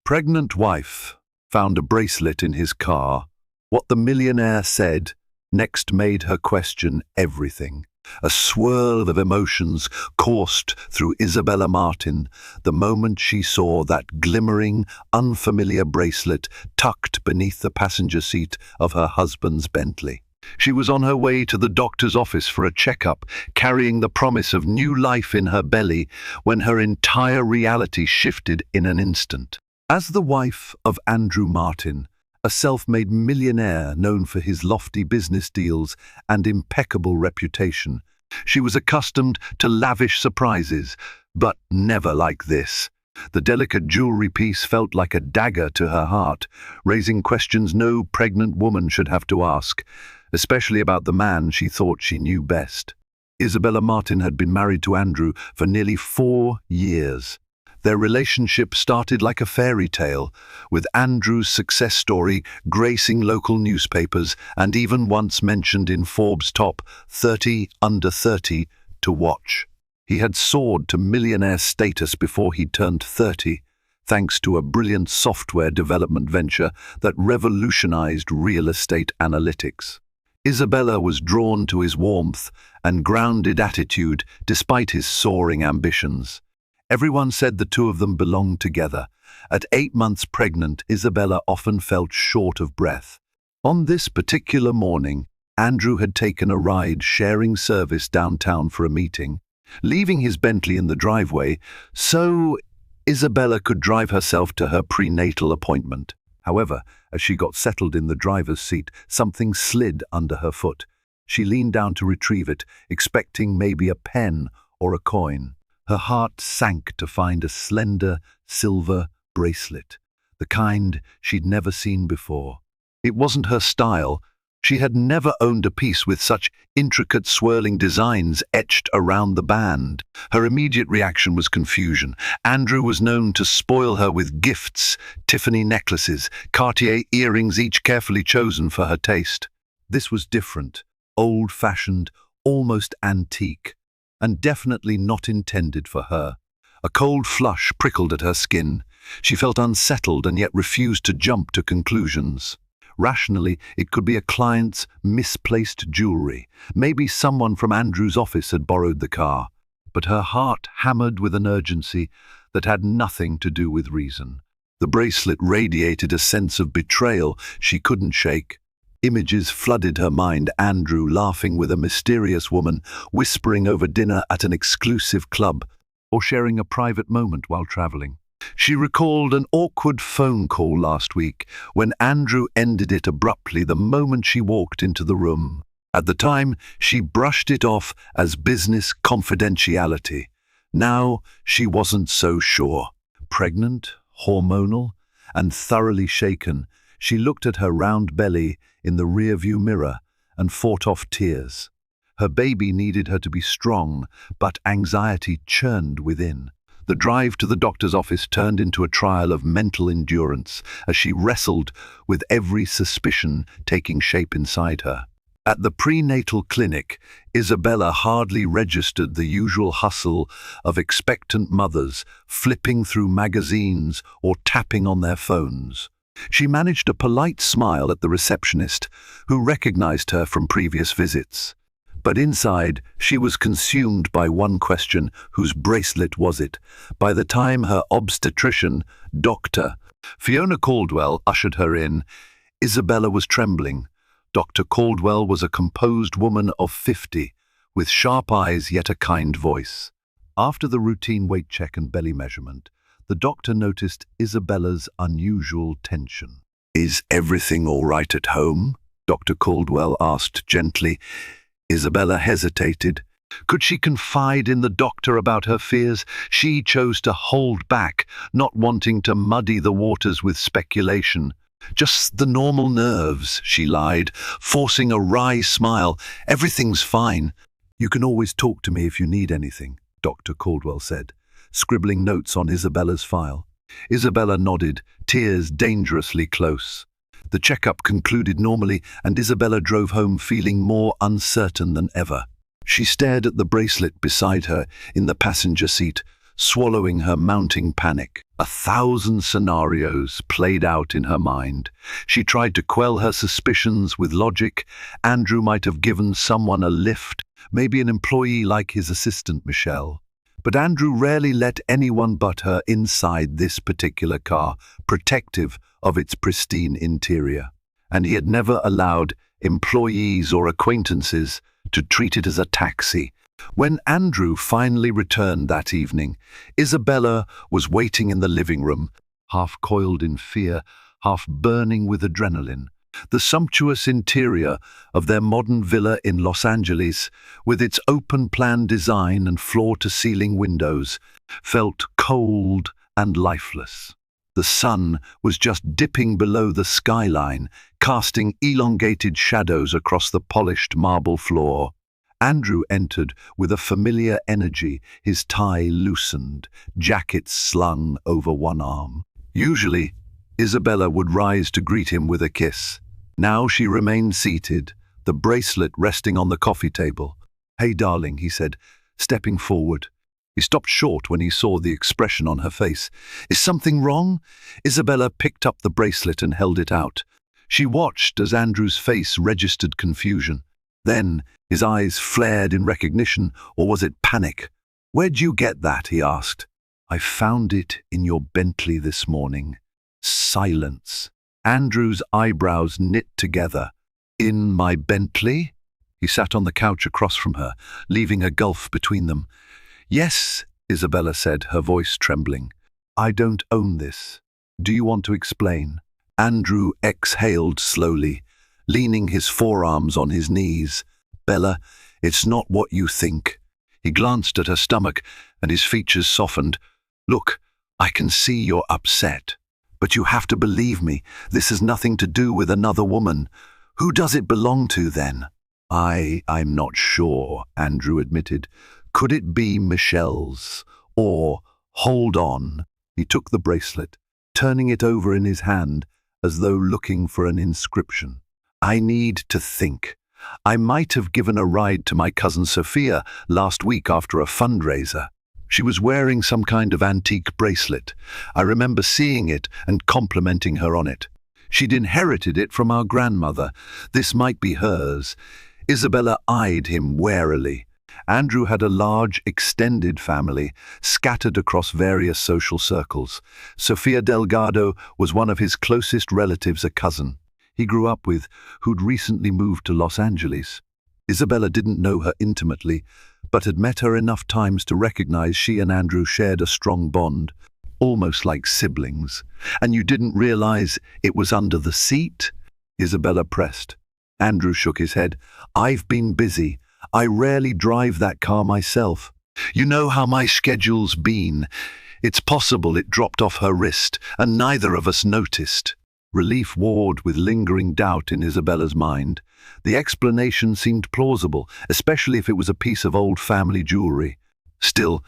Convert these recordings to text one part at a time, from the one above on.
Pregnant wife found a bracelet in his car. What the millionaire said next made her question everything. A swirl of emotions coursed through Isabella Martin the moment she saw that glimmering, unfamiliar bracelet tucked beneath the passenger seat of her husband's Bentley. She was on her way to the doctor's office for a checkup, carrying the promise of new life in her belly, when her entire reality shifted in an instant. As the wife of Andrew Martin, a self-made millionaire known for his lofty business deals and impeccable reputation, she was accustomed to lavish surprises, but never like this. The delicate jewelry piece felt like a dagger to her heart, raising questions no pregnant woman should have to ask, especially about the man she thought she knew best. Isabella Martin had been married to Andrew for nearly 4 years. Their relationship started like a fairy tale, with Andrew's success story gracing local newspapers and even once mentioned in Forbes' top 30 under 30 to watch. He had soared to millionaire status before he turned 30, thanks to a brilliant software development venture that revolutionized real estate analytics. Isabella was drawn to his warmth and grounded attitude despite his soaring ambitions. Everyone said the two of them belonged together. At 8 months pregnant, Isabella often felt short of breath. On this particular morning, Andrew had taken a ride sharing service downtown for a meeting, leaving his Bentley in the driveway so Isabella could drive herself to her prenatal appointment. However, as she got settled in the driver's seat, something slid under her foot. She leaned down to retrieve it, expecting maybe a pen or a coin. Her heart sank to find a slender, silver bracelet, the kind she'd never seen before. It wasn't her style. She had never owned a piece with such intricate swirling designs etched around the band. Her immediate reaction was confusion. Andrew was known to spoil her with gifts, Tiffany necklaces, Cartier earrings, each carefully chosen for her taste. This was different, old-fashioned, almost antique, and definitely not intended for her. A cold flush prickled at her skin. She felt unsettled and yet refused to jump to conclusions. Rationally, it could be a client's misplaced jewelry. Maybe someone from Andrew's office had borrowed the car. But her heart hammered with an urgency that had nothing to do with reason. The bracelet radiated a sense of betrayal she couldn't shake. Images flooded her mind: Andrew laughing with a mysterious woman, whispering over dinner at an exclusive club, or sharing a private moment while traveling. She recalled an awkward phone call last week when Andrew ended it abruptly the moment she walked into the room. At the time, she brushed it off as business confidentiality. Now, she wasn't so sure. Pregnant, hormonal, and thoroughly shaken, she looked at her round belly in the rearview mirror and fought off tears. Her baby needed her to be strong, but anxiety churned within. The drive to the doctor's office turned into a trial of mental endurance as she wrestled with every suspicion taking shape inside her. At the prenatal clinic, Isabella hardly registered the usual hustle of expectant mothers flipping through magazines or tapping on their phones. She managed a polite smile at the receptionist, who recognized her from previous visits. But inside, she was consumed by one question: whose bracelet was it? By the time her obstetrician, Dr. Fiona Caldwell, ushered her in, Isabella was trembling. Dr. Caldwell was a composed woman of 50, with sharp eyes yet a kind voice. After the routine weight check and belly measurement, the doctor noticed Isabella's unusual tension. "Is everything all right at home?" Dr. Caldwell asked gently. Isabella hesitated. Could she confide in the doctor about her fears? She chose to hold back, not wanting to muddy the waters with speculation. "Just the normal nerves," she lied, forcing a wry smile. "Everything's fine." "You can always talk to me if you need anything," Dr. Caldwell said, scribbling notes on Isabella's file. Isabella nodded, tears dangerously close. The checkup concluded normally, and Isabella drove home feeling more uncertain than ever. She stared at the bracelet beside her in the passenger seat, swallowing her mounting panic. 1,000 scenarios played out in her mind. She tried to quell her suspicions with logic. Andrew might have given someone a lift, maybe an employee like his assistant Michelle. But Andrew rarely let anyone but her inside this particular car, protective of its pristine interior. And he had never allowed employees or acquaintances to treat it as a taxi. When Andrew finally returned that evening, Isabella was waiting in the living room, half coiled in fear, half burning with adrenaline. The sumptuous interior of their modern villa in Los Angeles, with its open-plan design and floor-to-ceiling windows, felt cold and lifeless. The sun was just dipping below the skyline, casting elongated shadows across the polished marble floor. Andrew entered with a familiar energy, his tie loosened, jacket slung over one arm. Usually, Isabella would rise to greet him with a kiss. Now she remained seated, the bracelet resting on the coffee table. "Hey, darling," he said, stepping forward. He stopped short when he saw the expression on her face. "Is something wrong?" Isabella picked up the bracelet and held it out. She watched as Andrew's face registered confusion. Then his eyes flared in recognition, or was it panic? "Where'd you get that?" he asked. "I found it in your Bentley this morning." Silence. Andrew's eyebrows knit together. "In my Bentley?" He sat on the couch across from her, leaving a gulf between them. "Yes," Isabella said, her voice trembling. "I don't own this. Do you want to explain?" Andrew exhaled slowly, leaning his forearms on his knees. "Bella, it's not what you think." He glanced at her stomach, and his features softened. "Look, I can see you're upset. But you have to believe me, this has nothing to do with another woman. Who does it belong to then?" I'm not sure," Andrew admitted. "Could it be Michelle's? Or, hold on." He took the bracelet, turning it over in his hand as though looking for an inscription. "I need to think. I might have given a ride to my cousin Sophia last week after a fundraiser. She was wearing some kind of antique bracelet. I remember seeing it and complimenting her on it. She'd inherited it from our grandmother. This might be hers." Isabella eyed him warily. Andrew had a large, extended family, scattered across various social circles. Sofia Delgado was one of his closest relatives, a cousin he grew up with, who'd recently moved to Los Angeles. Isabella didn't know her intimately, but had met her enough times to recognize she and Andrew shared a strong bond, almost like siblings. "And you didn't realize it was under the seat?" Isabella pressed. Andrew shook his head. "I've been busy. I rarely drive that car myself. You know how my schedule's been. It's possible it dropped off her wrist, and neither of us noticed." Relief warred with lingering doubt in Isabella's mind. The explanation seemed plausible, especially if it was a piece of old family jewelry. Still,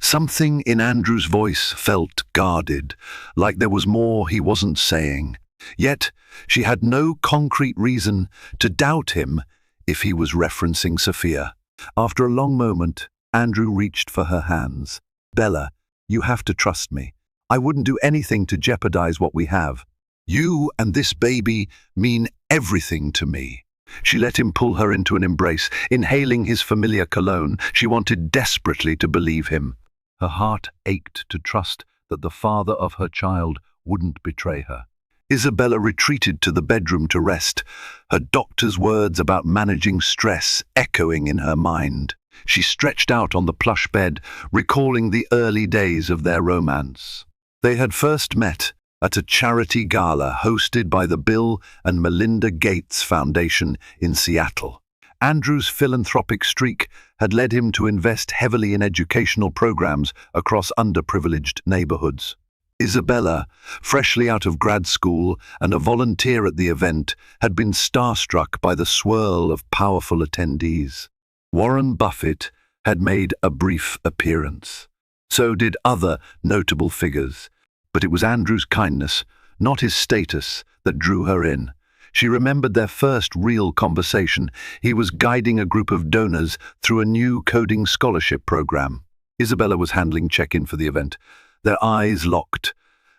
something in Andrew's voice felt guarded, like there was more he wasn't saying. Yet, she had no concrete reason to doubt him if he was referencing Sophia. After a long moment, Andrew reached for her hands. "Bella, you have to trust me. I wouldn't do anything to jeopardize what we have. You and this baby mean everything to me." She let him pull her into an embrace, inhaling his familiar cologne. She wanted desperately to believe him. Her heart ached to trust that the father of her child wouldn't betray her. Isabella retreated to the bedroom to rest, her doctor's words about managing stress echoing in her mind. She stretched out on the plush bed, recalling the early days of their romance. They had first met at a charity gala hosted by the Bill and Melinda Gates Foundation in Seattle. Andrew's philanthropic streak had led him to invest heavily in educational programs across underprivileged neighborhoods. Isabella, freshly out of grad school and a volunteer at the event, had been starstruck by the swirl of powerful attendees. Warren Buffett had made a brief appearance. So did other notable figures. But it was Andrew's kindness, not his status, that drew her in. She remembered their first real conversation. He was guiding a group of donors through a new coding scholarship program. Isabella was handling check-in for the event. Their eyes locked,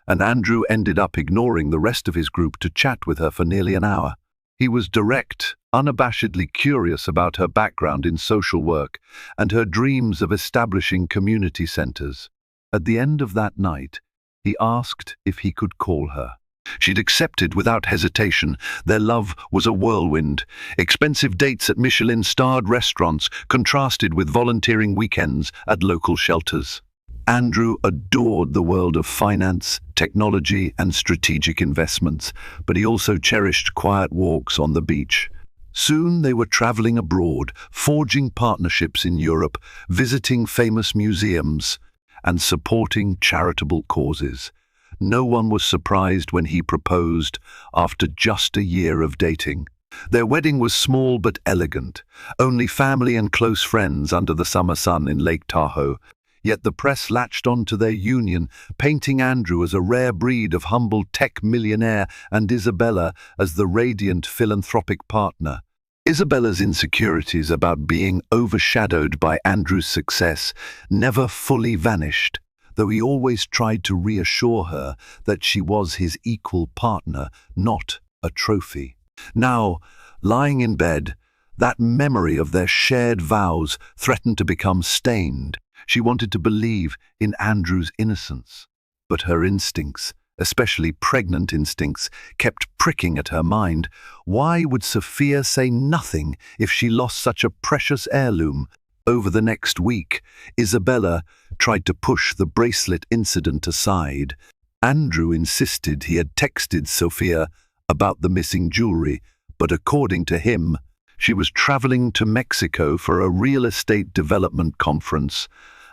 and Andrew ended up ignoring the rest of his group to chat with her for nearly an hour. He was direct, unabashedly curious about her background in social work and her dreams of establishing community centers. At the end of that night, he asked if he could call her. She'd accepted without hesitation. Their love was a whirlwind. Expensive dates at Michelin-starred restaurants contrasted with volunteering weekends at local shelters. Andrew adored the world of finance, technology, and strategic investments, but he also cherished quiet walks on the beach. Soon they were traveling abroad, forging partnerships in Europe, visiting famous museums, and supporting charitable causes. No one was surprised when he proposed after just a year of dating. Their wedding was small but elegant, only family and close friends under the summer sun in Lake Tahoe. Yet the press latched on to their union, painting Andrew as a rare breed of humble tech millionaire and Isabella as the radiant philanthropic partner. Isabella's insecurities about being overshadowed by Andrew's success never fully vanished, though he always tried to reassure her that she was his equal partner, not a trophy. Now, lying in bed, that memory of their shared vows threatened to become stained. She wanted to believe in Andrew's innocence, but her instincts, especially pregnant instincts, kept pricking at her mind. Why would Sophia say nothing if she lost such a precious heirloom? Over the next week, Isabella tried to push the bracelet incident aside. Andrew insisted he had texted Sophia about the missing jewelry, but according to him, she was traveling to Mexico for a real estate development conference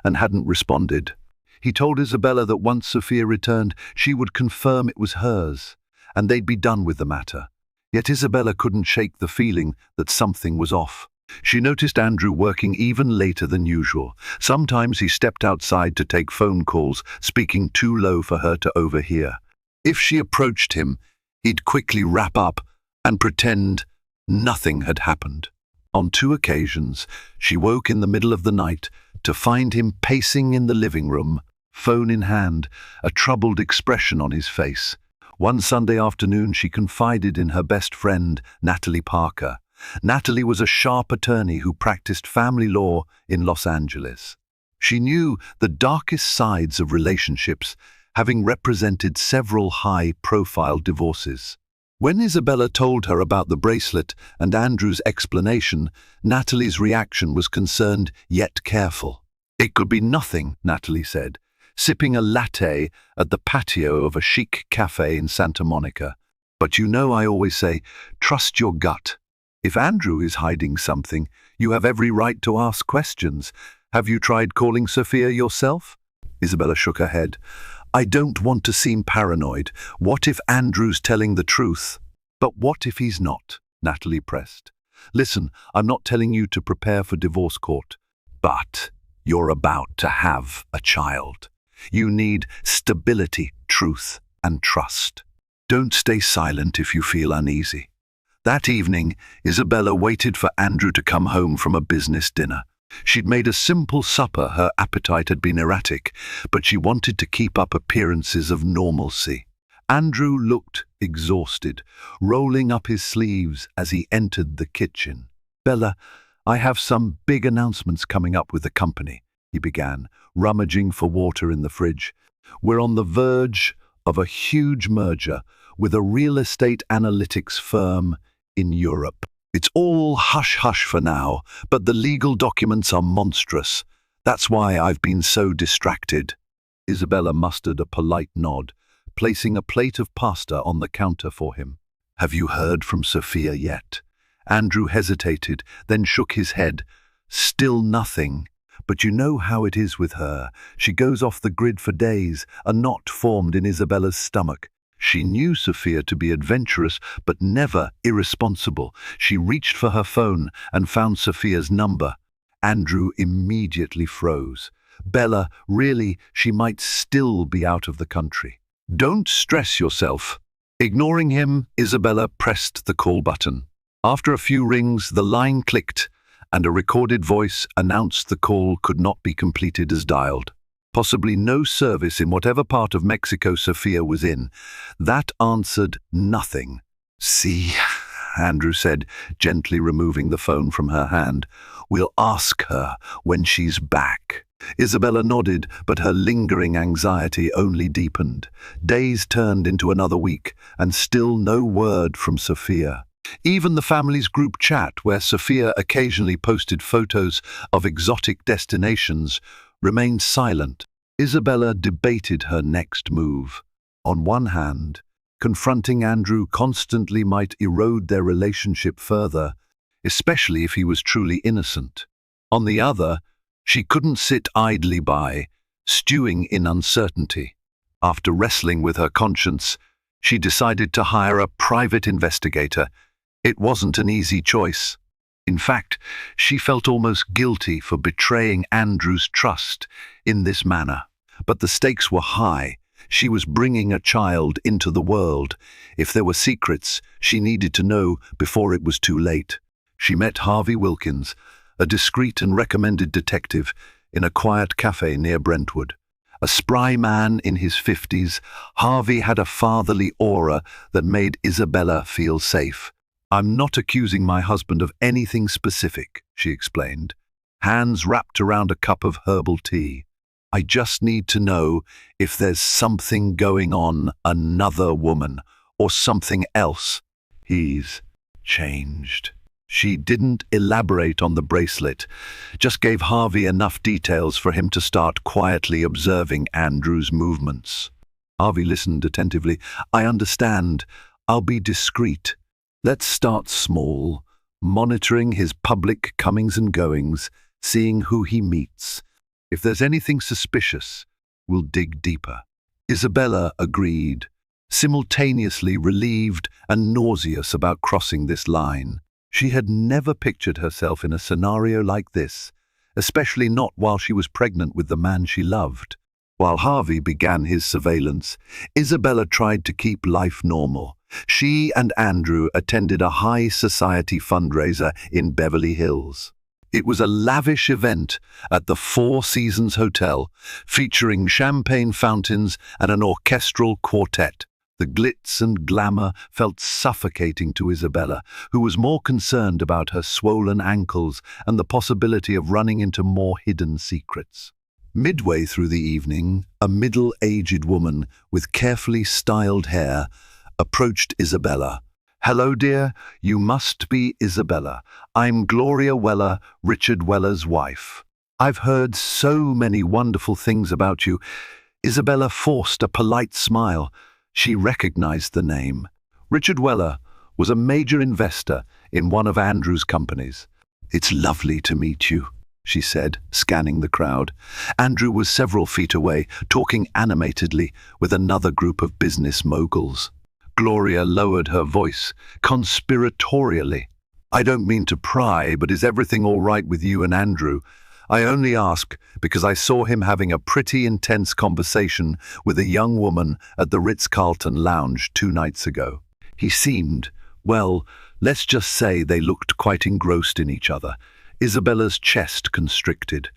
and hadn't responded. He told Isabella that once Sophia returned, she would confirm it was hers, and they'd be done with the matter. Yet Isabella couldn't shake the feeling that something was off. She noticed Andrew working even later than usual. Sometimes he stepped outside to take phone calls, speaking too low for her to overhear. If she approached him, he'd quickly wrap up and pretend nothing had happened. On 2 occasions, she woke in the middle of the night to find him pacing in the living room, phone in hand, a troubled expression on his face. One Sunday afternoon, she confided in her best friend, Natalie Parker. Natalie was a sharp attorney who practiced family law in Los Angeles. She knew the darkest sides of relationships, having represented several high-profile divorces. When Isabella told her about the bracelet and Andrew's explanation, Natalie's reaction was concerned yet careful. "It could be nothing," Natalie said, sipping a latte at the patio of a chic cafe in Santa Monica. "But you know I always say, trust your gut. If Andrew is hiding something, you have every right to ask questions. Have you tried calling Sophia yourself?" Isabella shook her head. "I don't want to seem paranoid. What if Andrew's telling the truth?" "But what if he's not?" Natalie pressed. "Listen, I'm not telling you to prepare for divorce court, but you're about to have a child. You need stability, truth, and trust. Don't stay silent if you feel uneasy." That evening, Isabella waited for Andrew to come home from a business dinner. She'd made a simple supper. Her appetite had been erratic, but she wanted to keep up appearances of normalcy. Andrew looked exhausted, rolling up his sleeves as he entered the kitchen. "Bella, I have some big announcements coming up with the company," he began, rummaging for water in the fridge. "We're on the verge of a huge merger with a real estate analytics firm in Europe. It's all hush-hush for now, but the legal documents are monstrous. That's why I've been so distracted." Isabella mustered a polite nod, placing a plate of pasta on the counter for him. "Have you heard from Sophia yet?" Andrew hesitated, then shook his head. "Still nothing. But you know how it is with her. She goes off the grid for days, a knot formed in Isabella's stomach. She knew Sophia to be adventurous, but never irresponsible. She reached for her phone and found Sophia's number. Andrew immediately froze. "Bella, really, she might still be out of the country." "Don't stress yourself." Ignoring him, Isabella pressed the call button. After a few rings, the line clicked, and a recorded voice announced the call could not be completed as dialed. Possibly no service in whatever part of Mexico Sophia was in. That answered nothing. "See," Andrew said, gently removing the phone from her hand. "We'll ask her when she's back." Isabella nodded, but her lingering anxiety only deepened. Days turned into another week, and still no word from Sophia. Even the family's group chat, where Sophia occasionally posted photos of exotic destinations, remained silent. Isabella debated her next move. On one hand, confronting Andrew constantly might erode their relationship further, especially if he was truly innocent. On the other, she couldn't sit idly by, stewing in uncertainty. After wrestling with her conscience, she decided to hire a private investigator. It wasn't an easy choice. In fact, she felt almost guilty for betraying Andrew's trust in this manner. But the stakes were high. She was bringing a child into the world. If there were secrets, she needed to know before it was too late. She met Harvey Wilkins, a discreet and recommended detective, in a quiet cafe near Brentwood. A spry man in his 50s, Harvey had a fatherly aura that made Isabella feel safe. "I'm not accusing my husband of anything specific," she explained, hands wrapped around a cup of herbal tea. "I just need to know if there's something going on, another woman, or something else." "He's changed." She didn't elaborate on the bracelet, just gave Harvey enough details for him to start quietly observing Andrew's movements. Harvey listened attentively. "I understand. I'll be discreet. Let's start small, monitoring his public comings and goings, seeing who he meets. If there's anything suspicious, we'll dig deeper." Isabella agreed, simultaneously relieved and nauseous about crossing this line. She had never pictured herself in a scenario like this, especially not while she was pregnant with the man she loved. While Harvey began his surveillance, Isabella tried to keep life normal. She and Andrew attended a high society fundraiser in Beverly Hills. It was a lavish event at the Four Seasons Hotel, featuring champagne fountains and an orchestral quartet. The glitz and glamour felt suffocating to Isabella, who was more concerned about her swollen ankles and the possibility of running into more hidden secrets. Midway through the evening, a middle-aged woman with carefully styled hair approached Isabella. "Hello, dear. You must be Isabella. I'm Gloria Weller, Richard Weller's wife. I've heard so many wonderful things about you." Isabella forced a polite smile. She recognized the name. Richard Weller was a major investor in one of Andrew's companies. "It's lovely to meet you," she said, scanning the crowd. Andrew was several feet away, talking animatedly with another group of business moguls. Gloria lowered her voice, conspiratorially. "I don't mean to pry, but is everything all right with you and Andrew? I only ask because I saw him having a pretty intense conversation with a young woman at the Ritz-Carlton lounge 2 nights ago. He seemed, well, let's just say they looked quite engrossed in each other." Isabella's chest constricted.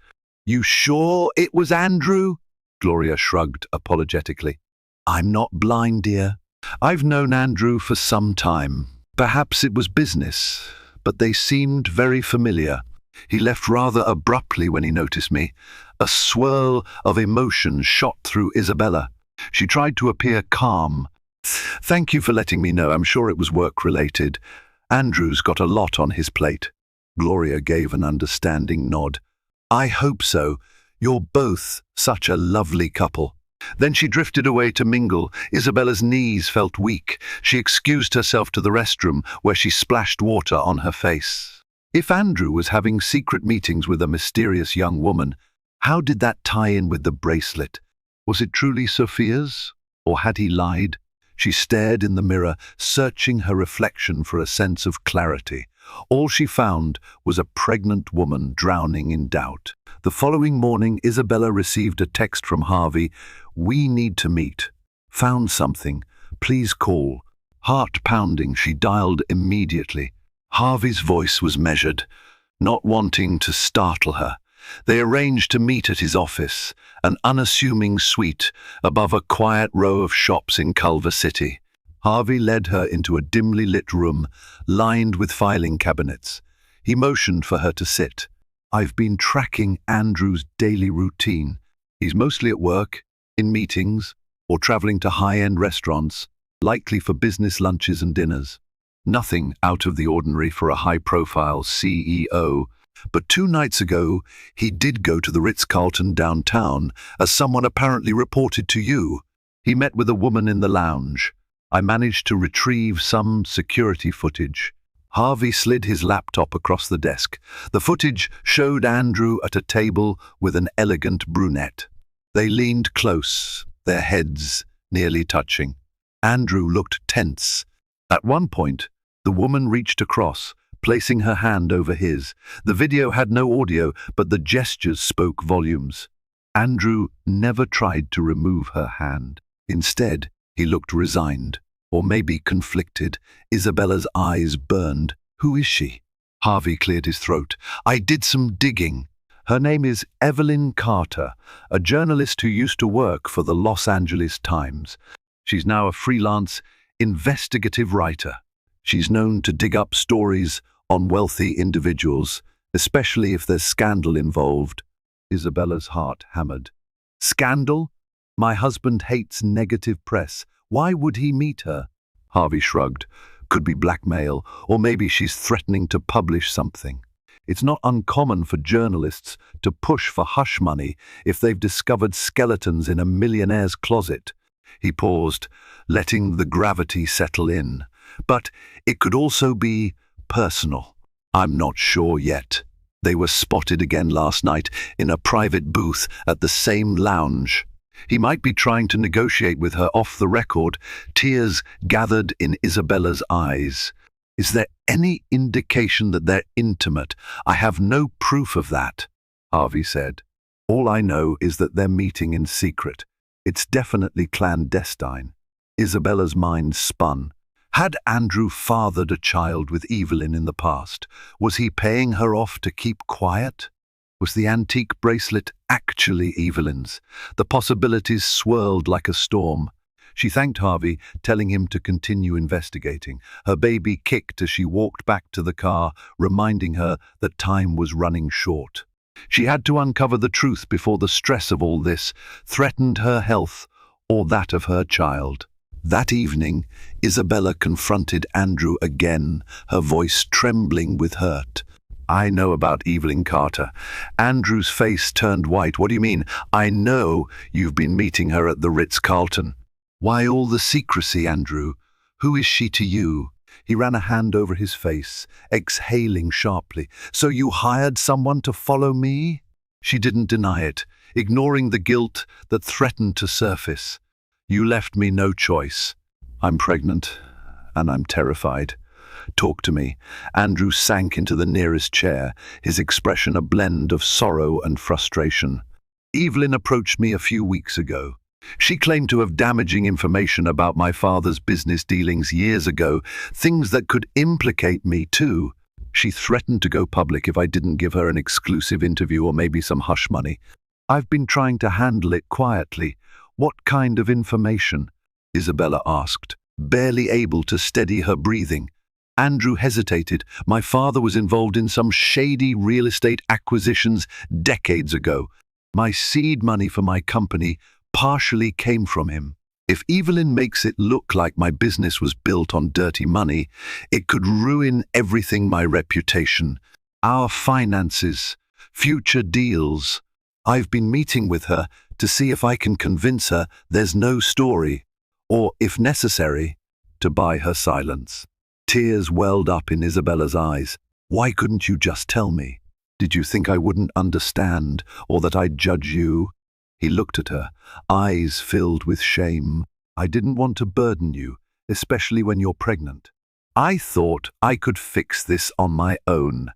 "You sure it was Andrew?" Gloria shrugged apologetically. "I'm not blind, dear. I've known Andrew for some time. Perhaps it was business, but they seemed very familiar. He left rather abruptly when he noticed me." A swirl of emotion shot through Isabella. She tried to appear calm. "Thank you for letting me know. I'm sure it was work-related. Andrew's got a lot on his plate." Gloria gave an understanding nod. "I hope so. You're both such a lovely couple." Then she drifted away to mingle. Isabella's knees felt weak. She excused herself to the restroom, where she splashed water on her face. If Andrew was having secret meetings with a mysterious young woman, how did that tie in with the bracelet? Was it truly Sophia's, or had he lied? She stared in the mirror, searching her reflection for a sense of clarity. All she found was a pregnant woman drowning in doubt. The following morning, Isabella received a text from Harvey. "We need to meet. Found something. Please call." Heart pounding, she dialed immediately. Harvey's voice was measured. Not wanting to startle her, they arranged to meet at his office, an unassuming suite above a quiet row of shops in Culver City. Harvey led her into a dimly lit room, lined with filing cabinets. He motioned for her to sit. "I've been tracking Andrew's daily routine. He's mostly at work, in meetings, or traveling to high-end restaurants, likely for business lunches and dinners. Nothing out of the ordinary for a high-profile CEO. But 2 nights ago, he did go to the Ritz-Carlton downtown, as someone apparently reported to you. He met with a woman in the lounge. I managed to retrieve some security footage." Harvey slid his laptop across the desk. The footage showed Andrew at a table with an elegant brunette. They leaned close, their heads nearly touching. Andrew looked tense. At one point, the woman reached across, placing her hand over his. The video had no audio, but the gestures spoke volumes. Andrew never tried to remove her hand. Instead, he looked resigned, or maybe conflicted. Isabella's eyes burned. "Who is she?" Harvey cleared his throat. "I did some digging. Her name is Evelyn Carter, a journalist who used to work for the Los Angeles Times. She's now a freelance investigative writer. She's known to dig up stories on wealthy individuals, especially if there's scandal involved." Isabella's heart hammered. "Scandal? My husband hates negative press. Why would he meet her?" Harvey shrugged. "Could be blackmail, or maybe she's threatening to publish something. It's not uncommon for journalists to push for hush money if they've discovered skeletons in a millionaire's closet." He paused, letting the gravity settle in. "But it could also be personal. I'm not sure yet. They were spotted again last night in a private booth at the same lounge. He might be trying to negotiate with her off the record." Tears gathered in Isabella's eyes. "Is there any indication that they're intimate?" "I have no proof of that," Harvey said. "All I know is that they're meeting in secret. It's definitely clandestine." Isabella's mind spun. Had Andrew fathered a child with Evelyn in the past? Was he paying her off to keep quiet? Was the antique bracelet actually Evelyn's? The possibilities swirled like a storm. She thanked Harvey, telling him to continue investigating. Her baby kicked as she walked back to the car, reminding her that time was running short. She had to uncover the truth before the stress of all this threatened her health or that of her child. That evening, Isabella confronted Andrew again, her voice trembling with hurt. "I know about Evelyn Carter." Andrew's face turned white. "What do you mean?" "I know you've been meeting her at the Ritz-Carlton." "Why all the secrecy, Andrew? Who is she to you?" He ran a hand over his face, exhaling sharply. "So you hired someone to follow me?" She didn't deny it, ignoring the guilt that threatened to surface. "You left me no choice. I'm pregnant, and I'm terrified. Talk to me." Andrew sank into the nearest chair, his expression a blend of sorrow and frustration. "Evelyn approached me a few weeks ago. She claimed to have damaging information about my father's business dealings years ago, things that could implicate me too. She threatened to go public if I didn't give her an exclusive interview or maybe some hush money. I've been trying to handle it quietly." "What kind of information?" Isabella asked, barely able to steady her breathing. Andrew hesitated. "My father was involved in some shady real estate acquisitions decades ago. My seed money for my company partially came from him. If Evelyn makes it look like my business was built on dirty money, it could ruin everything: my reputation, our finances, future deals. I've been meeting with her to see if I can convince her there's no story, or, if necessary, to buy her silence." Tears welled up in Isabella's eyes. "Why couldn't you just tell me? Did you think I wouldn't understand, or that I'd judge you?" He looked at her, eyes filled with shame. "I didn't want to burden you, especially when you're pregnant. I thought I could fix this on my own.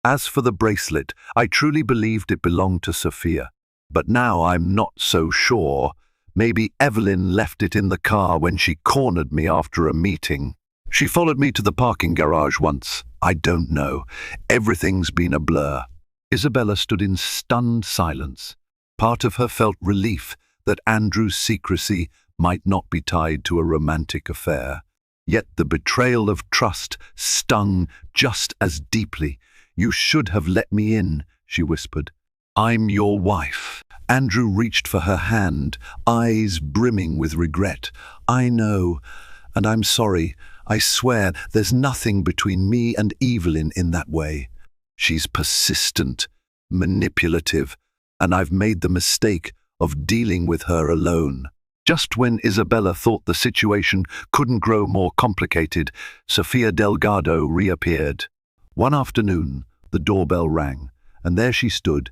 As for the bracelet, I truly believed it belonged to Sophia. But now I'm not so sure. Maybe Evelyn left it in the car when she cornered me after a meeting. She followed me to the parking garage once. I don't know. Everything's been a blur. Isabella stood in stunned silence. Part of her felt relief that Andrew's secrecy might not be tied to a romantic affair. Yet the betrayal of trust stung just as deeply. "You should have let me in," she whispered. "I'm your wife." Andrew reached for her hand, eyes brimming with regret. "I know, and I'm sorry. I swear there's nothing between me and Evelyn in that way. She's persistent, manipulative, and I've made the mistake of dealing with her alone." Just when Isabella thought the situation couldn't grow more complicated, Sofia Delgado reappeared. One afternoon, the doorbell rang, and there she stood,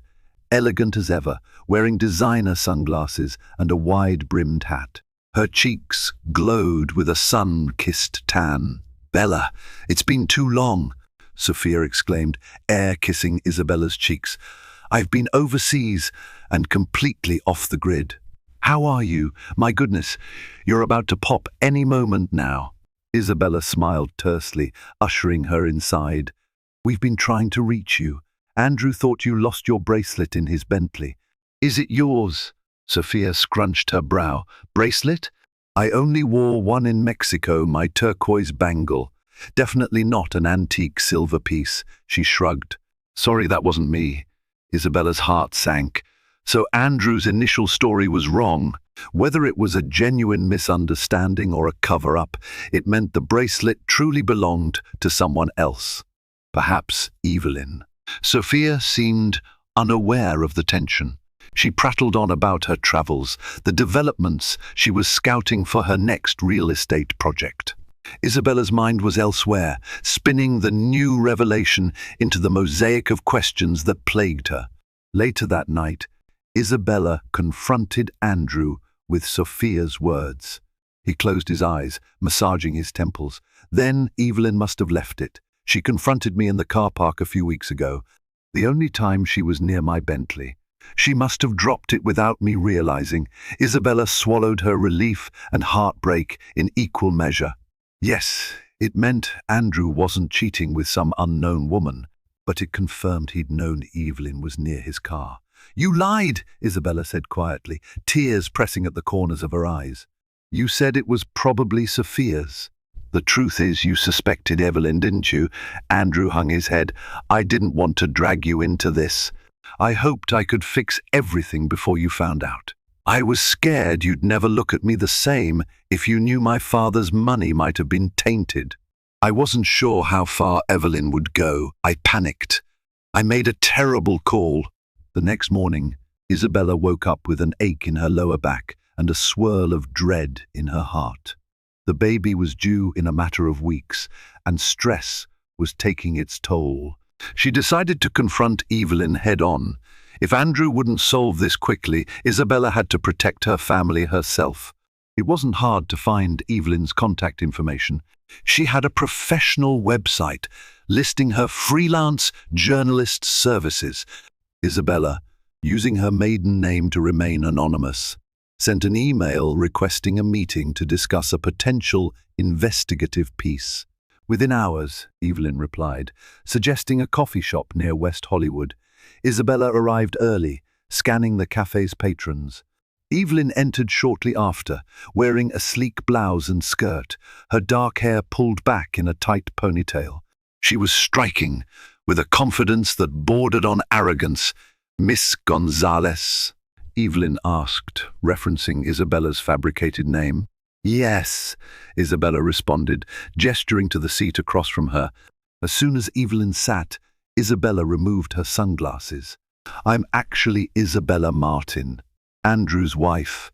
elegant as ever, wearing designer sunglasses and a wide-brimmed hat. Her cheeks glowed with a sun-kissed tan. "Bella, it's been too long," Sofia exclaimed, air-kissing Isabella's cheeks. "I've been overseas and completely off the grid. How are you? My goodness, you're about to pop any moment now." Isabella smiled tersely, ushering her inside. "We've been trying to reach you. Andrew thought you lost your bracelet in his Bentley." "Is it yours?" Sofia scrunched her brow. "Bracelet? I only wore one in Mexico, my turquoise bangle. Definitely not an antique silver piece." She shrugged. "Sorry, that wasn't me." Isabella's heart sank. So Andrew's initial story was wrong. Whether it was a genuine misunderstanding or a cover-up, it meant the bracelet truly belonged to someone else. Perhaps Evelyn. Sofia seemed unaware of the tension. She prattled on about her travels, the developments she was scouting for her next real estate project. Isabella's mind was elsewhere, spinning the new revelation into the mosaic of questions that plagued her. Later that night, Isabella confronted Andrew with Sofia's words. He closed his eyes, massaging his temples. "Then Evelyn must have left it. She confronted me in the car park a few weeks ago, the only time she was near my Bentley. She must have dropped it without me realizing." Isabella swallowed her relief and heartbreak in equal measure. Yes, it meant Andrew wasn't cheating with some unknown woman, but it confirmed he'd known Evelyn was near his car. "You lied," Isabella said quietly, tears pressing at the corners of her eyes. "You said it was probably Sofia's." "The truth is you suspected Evelyn, didn't you?" Andrew hung his head. "I didn't want to drag you into this. I hoped I could fix everything before you found out. I was scared you'd never look at me the same if you knew my father's money might have been tainted. I wasn't sure how far Evelyn would go. I panicked. I made a terrible call." The next morning, Isabella woke up with an ache in her lower back and a swirl of dread in her heart. The baby was due in a matter of weeks, and stress was taking its toll. She decided to confront Evelyn head-on. If Andrew wouldn't solve this quickly, Isabella had to protect her family herself. It wasn't hard to find Evelyn's contact information. She had a professional website listing her freelance journalist services. Isabella, using her maiden name to remain anonymous, sent an email requesting a meeting to discuss a potential investigative piece. Within hours, Evelyn replied, suggesting a coffee shop near West Hollywood. Isabella arrived early, scanning the cafe's patrons. Evelyn entered shortly after, wearing a sleek blouse and skirt, her dark hair pulled back in a tight ponytail. She was striking, with a confidence that bordered on arrogance. "Miss Gonzalez?" Evelyn asked, referencing Isabella's fabricated name. "Yes," Isabella responded, gesturing to the seat across from her. As soon as Evelyn sat, Isabella removed her sunglasses. "I'm actually Isabella Martin, Andrew's wife."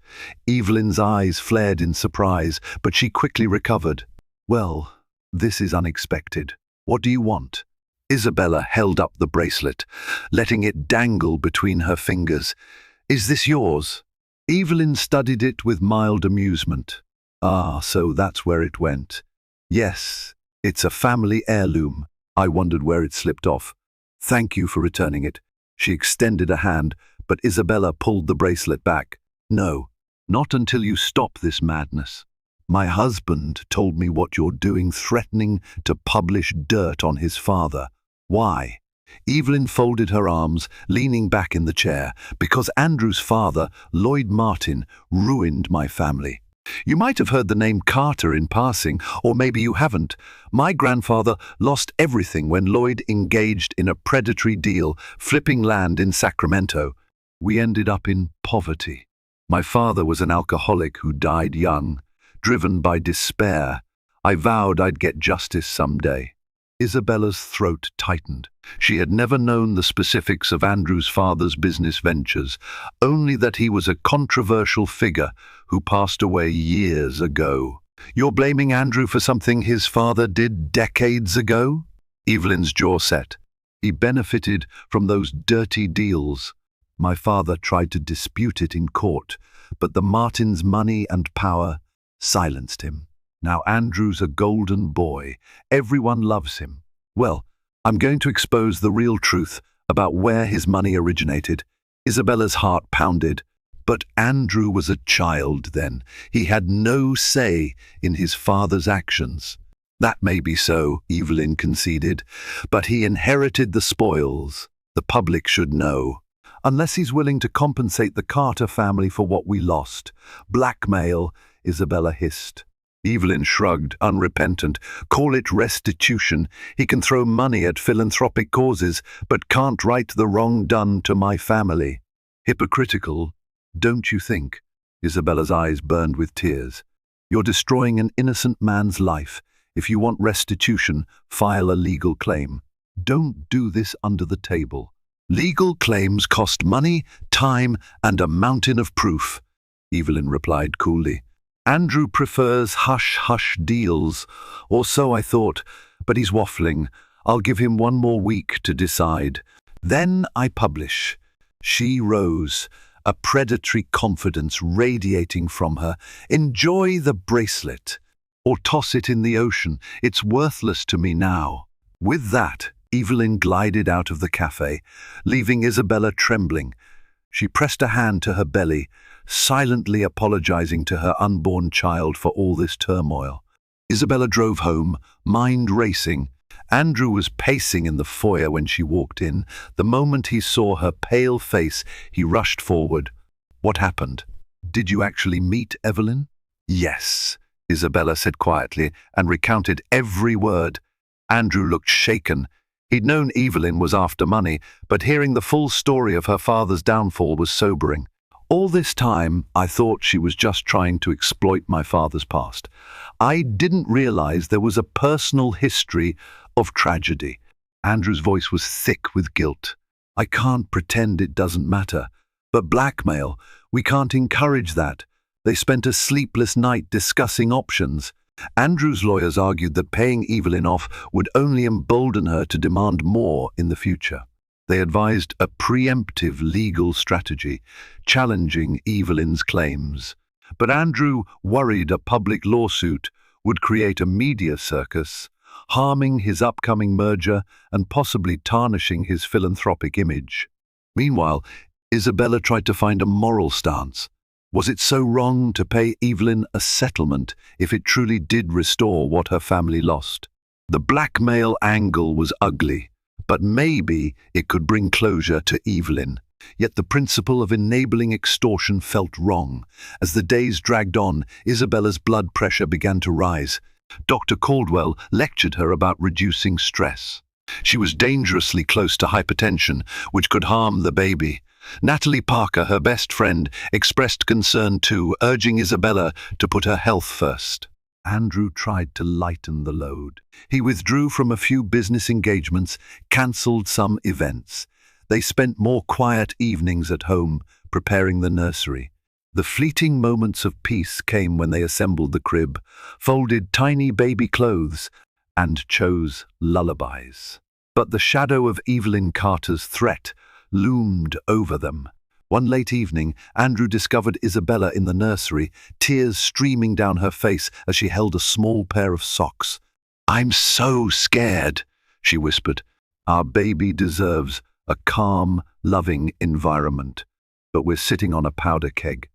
Evelyn's eyes flared in surprise, but she quickly recovered. "Well, this is unexpected. What do you want?" Isabella held up the bracelet, letting it dangle between her fingers. "Is this yours?" Evelyn studied it with mild amusement. "Ah, so that's where it went." "Yes, it's a family heirloom. I wondered where it slipped off." "Thank you for returning it." She extended a hand, but Isabella pulled the bracelet back. "No, not until you stop this madness." My husband told me what you're doing, threatening to publish dirt on his father. Why? Evelyn folded her arms, leaning back in the chair. Because Andrew's father, Lloyd Martin, ruined my family. You might have heard the name Carter in passing, or maybe you haven't. My grandfather lost everything when Lloyd engaged in a predatory deal, flipping land in Sacramento. We ended up in poverty. My father was an alcoholic who died young, driven by despair. I vowed I'd get justice someday. Isabella's throat tightened. She had never known the specifics of Andrew's father's business ventures, only that he was a controversial figure who passed away years ago. You're blaming Andrew for something his father did decades ago? Evelyn's jaw set. He benefited from those dirty deals. My father tried to dispute it in court, but the Martins' money and power silenced him. Now Andrew's a golden boy. Everyone loves him. Well, I'm going to expose the real truth about where his money originated. Isabella's heart pounded. But Andrew was a child then. He had no say in his father's actions. That may be so, Evelyn conceded, but he inherited the spoils. The public should know. Unless he's willing to compensate the Carter family for what we lost. Blackmail, Isabella hissed. Evelyn shrugged, unrepentant. Call it restitution. He can throw money at philanthropic causes, but can't right the wrong done to my family. Hypocritical, don't you think? Isabella's eyes burned with tears. You're destroying an innocent man's life. If you want restitution, file a legal claim. Don't do this under the table. Legal claims cost money, time, and a mountain of proof, Evelyn replied coolly. Andrew prefers hush-hush deals, or so I thought, but he's waffling. I'll give him one more week to decide. Then I publish. She rose, a predatory confidence radiating from her. Enjoy the bracelet, or toss it in the ocean. It's worthless to me now. With that, Evelyn glided out of the cafe, leaving Isabella trembling. She pressed a hand to her belly, silently apologizing to her unborn child for all this turmoil. Isabella drove home, mind racing. Andrew was pacing in the foyer when she walked in. The moment he saw her pale face, he rushed forward. What happened? Did you actually meet Evelyn? Yes, Isabella said quietly, and recounted every word. Andrew looked shaken. He'd known Evelyn was after money, but hearing the full story of her father's downfall was sobering. All this time, I thought she was just trying to exploit my father's past. I didn't realize there was a personal history of tragedy. Andrew's voice was thick with guilt. I can't pretend it doesn't matter. But blackmail, we can't encourage that. They spent a sleepless night discussing options. Andrew's lawyers argued that paying Evelyn off would only embolden her to demand more in the future. They advised a preemptive legal strategy, challenging Evelyn's claims. But Andrew worried a public lawsuit would create a media circus, harming his upcoming merger and possibly tarnishing his philanthropic image. Meanwhile, Isabella tried to find a moral stance. Was it so wrong to pay Evelyn a settlement if it truly did restore what her family lost? The blackmail angle was ugly, but maybe it could bring closure to Evelyn. Yet the principle of enabling extortion felt wrong. As the days dragged on, Isabella's blood pressure began to rise. Dr. Caldwell lectured her about reducing stress. She was dangerously close to hypertension, which could harm the baby. Natalie Parker, her best friend, expressed concern too, urging Isabella to put her health first. Andrew tried to lighten the load. He withdrew from a few business engagements, cancelled some events. They spent more quiet evenings at home, preparing the nursery. The fleeting moments of peace came when they assembled the crib, folded tiny baby clothes, and chose lullabies. But the shadow of Evelyn Carter's threat loomed over them. One late evening, Andrew discovered Isabella in the nursery, tears streaming down her face as she held a small pair of socks. "I'm so scared," she whispered. "Our baby deserves a calm, loving environment. But we're sitting on a powder keg."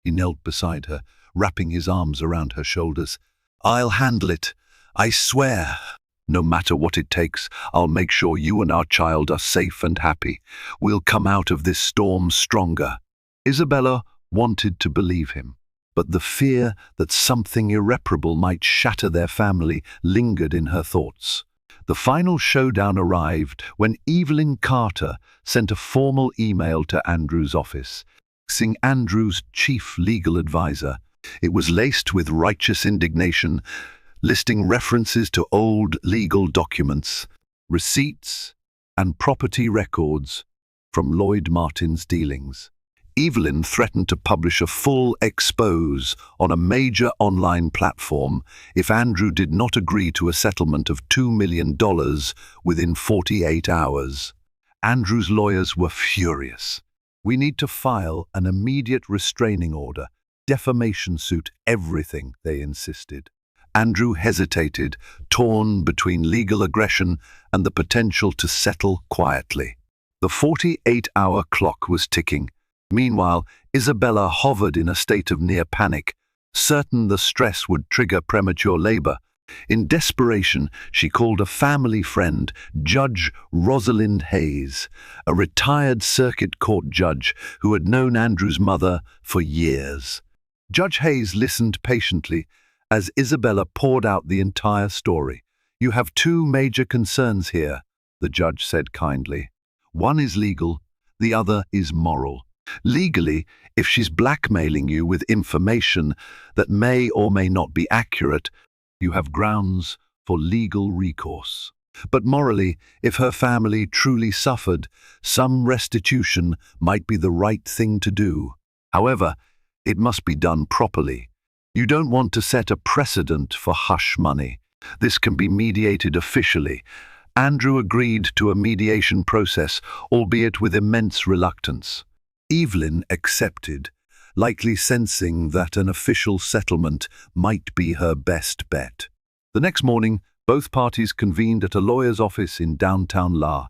He knelt beside her, wrapping his arms around her shoulders. "I'll handle it. I swear. No matter what it takes, I'll make sure you and our child are safe and happy. We'll come out of this storm stronger." Isabella wanted to believe him, but the fear that something irreparable might shatter their family lingered in her thoughts. The final showdown arrived when Evelyn Carter sent a formal email to Andrew's office, doxing Andrew's chief legal advisor. It was laced with righteous indignation, listing references to old legal documents, receipts, and property records from Lloyd Martin's dealings. Evelyn threatened to publish a full expose on a major online platform if Andrew did not agree to a settlement of $2 million within 48 hours. Andrew's lawyers were furious. "We need to file an immediate restraining order, defamation suit, everything," they insisted. Andrew hesitated, torn between legal aggression and the potential to settle quietly. The 48-hour clock was ticking. Meanwhile, Isabella hovered in a state of near panic, certain the stress would trigger premature labor. In desperation, she called a family friend, Judge Rosalind Hayes, a retired circuit court judge who had known Andrew's mother for years. Judge Hayes listened patiently as Isabella poured out the entire story. "You have two major concerns here," the judge said kindly. "One is legal, the other is moral. Legally, if she's blackmailing you with information that may or may not be accurate, you have grounds for legal recourse. But morally, if her family truly suffered, some restitution might be the right thing to do. However, it must be done properly. You don't want to set a precedent for hush money. This can be mediated officially." Andrew agreed to a mediation process, albeit with immense reluctance. Evelyn accepted, likely sensing that an official settlement might be her best bet. The next morning, both parties convened at a lawyer's office in downtown La.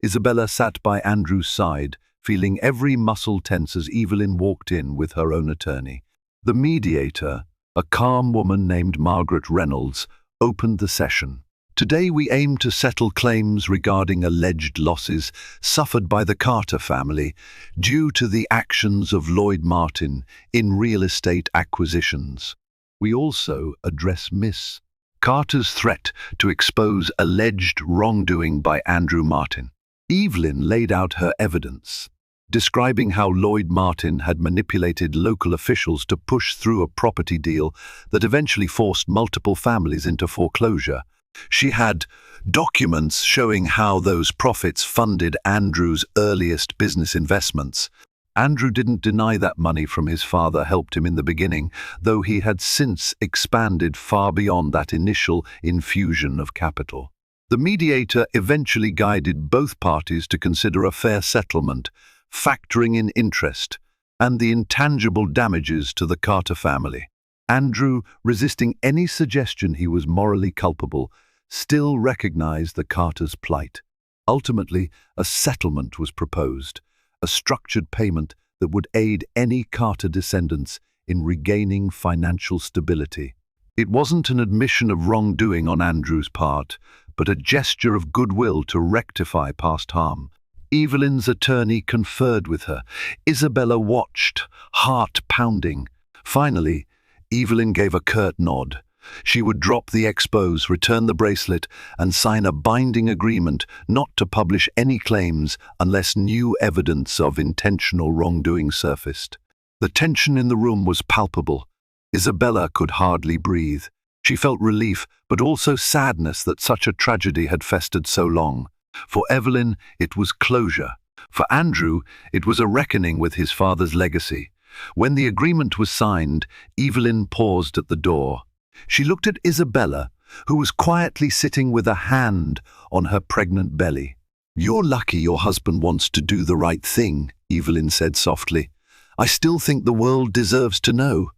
Isabella sat by Andrew's side, feeling every muscle tense as Evelyn walked in with her own attorney. The mediator, a calm woman named Margaret Reynolds, opened the session. "Today we aim to settle claims regarding alleged losses suffered by the Carter family due to the actions of Lloyd Martin in real estate acquisitions. We also address Miss Carter's threat to expose alleged wrongdoing by Andrew Martin." Evelyn laid out her evidence, describing how Lloyd Martin had manipulated local officials to push through a property deal that eventually forced multiple families into foreclosure. She had documents showing how those profits funded Andrew's earliest business investments. Andrew didn't deny that money from his father helped him in the beginning, though he had since expanded far beyond that initial infusion of capital. The mediator eventually guided both parties to consider a fair settlement, factoring in interest and the intangible damages to the Carter family. Andrew, resisting any suggestion he was morally culpable, still recognized the Carters' plight. Ultimately, a settlement was proposed, a structured payment that would aid any Carter descendants in regaining financial stability. It wasn't an admission of wrongdoing on Andrew's part, but a gesture of goodwill to rectify past harm. Evelyn's attorney conferred with her. Isabella watched, heart pounding. Finally, Evelyn gave a curt nod. She would drop the expose, return the bracelet, and sign a binding agreement not to publish any claims unless new evidence of intentional wrongdoing surfaced. The tension in the room was palpable. Isabella could hardly breathe. She felt relief, but also sadness that such a tragedy had festered so long. For Evelyn, it was closure. For Andrew, it was a reckoning with his father's legacy. When the agreement was signed, Evelyn paused at the door. She looked at Isabella, who was quietly sitting with a hand on her pregnant belly. "You're lucky your husband wants to do the right thing," Evelyn said softly. "I still think the world deserves to know."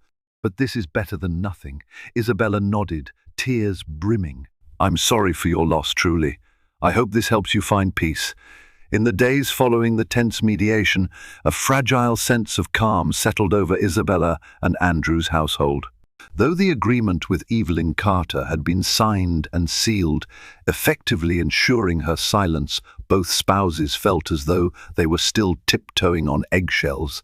"But this is better than nothing." Isabella nodded, tears brimming. "I'm sorry for your loss, truly. I hope this helps you find peace. In the days following the tense mediation, a fragile sense of calm settled over Isabella and Andrew's household. Though the agreement with Evelyn Carter had been signed and sealed, effectively ensuring her silence, both spouses felt as though they were still tiptoeing on eggshells,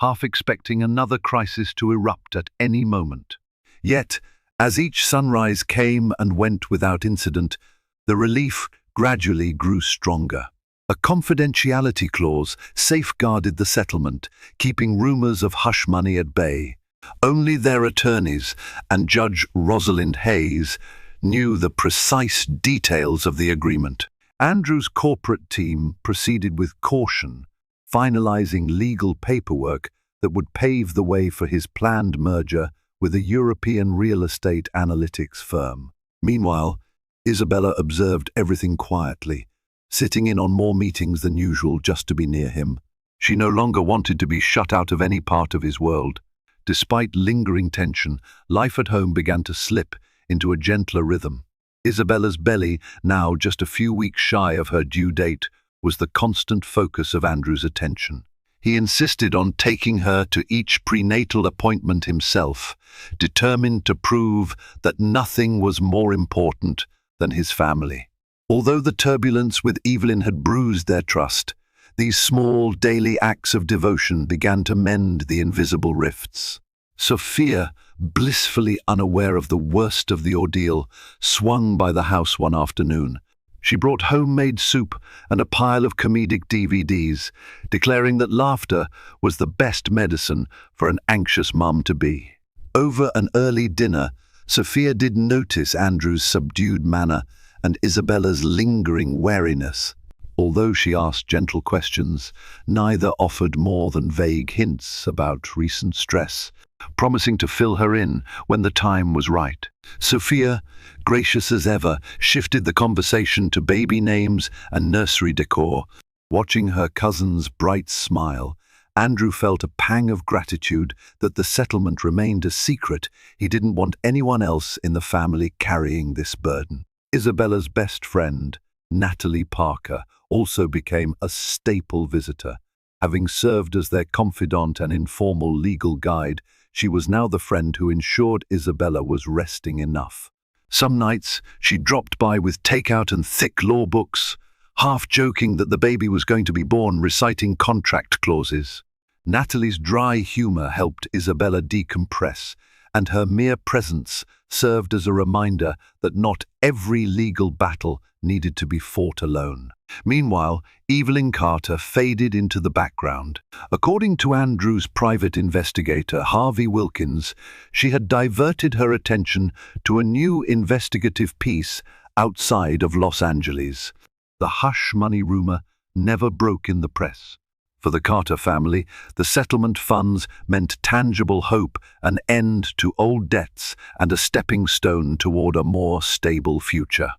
half expecting another crisis to erupt at any moment. Yet, as each sunrise came and went without incident, the relief gradually grew stronger. A confidentiality clause safeguarded the settlement, keeping rumors of hush money at bay. Only their attorneys and Judge Rosalind Hayes knew the precise details of the agreement. Andrew's corporate team proceeded with caution, finalizing legal paperwork that would pave the way for his planned merger with a European real estate analytics firm. Meanwhile, Isabella observed everything quietly, sitting in on more meetings than usual just to be near him. She no longer wanted to be shut out of any part of his world. Despite lingering tension, life at home began to slip into a gentler rhythm. Isabella's belly, now just a few weeks shy of her due date, was the constant focus of Andrew's attention. He insisted on taking her to each prenatal appointment himself, determined to prove that nothing was more important than his family. Although the turbulence with Evelyn had bruised their trust, these small daily acts of devotion began to mend the invisible rifts. Sophia, blissfully unaware of the worst of the ordeal, swung by the house one afternoon. She brought homemade soup and a pile of comedic DVDs, declaring that laughter was the best medicine for an anxious mum-to-be. Over an early dinner, Sophia did notice Andrew's subdued manner and Isabella's lingering wariness. Although she asked gentle questions, neither offered more than vague hints about recent stress, promising to fill her in when the time was right. Sophia, gracious as ever, shifted the conversation to baby names and nursery decor. Watching her cousin's bright smile, Andrew felt a pang of gratitude that the settlement remained a secret. He didn't want anyone else in the family carrying this burden. Isabella's best friend, Natalie Parker, also became a staple visitor. Having served as their confidant and informal legal guide, she was now the friend who ensured Isabella was resting enough. Some nights, she dropped by with takeout and thick law books, half joking that the baby was going to be born, reciting contract clauses. Natalie's dry humor helped Isabella decompress, and her mere presence served as a reminder that not every legal battle needed to be fought alone. Meanwhile, Evelyn Carter faded into the background. According to Andrew's private investigator, Harvey Wilkins, she had diverted her attention to a new investigative piece outside of Los Angeles. The hush money rumor never broke in the press. For the Carter family, the settlement funds meant tangible hope, an end to old debts, and a stepping stone toward a more stable future.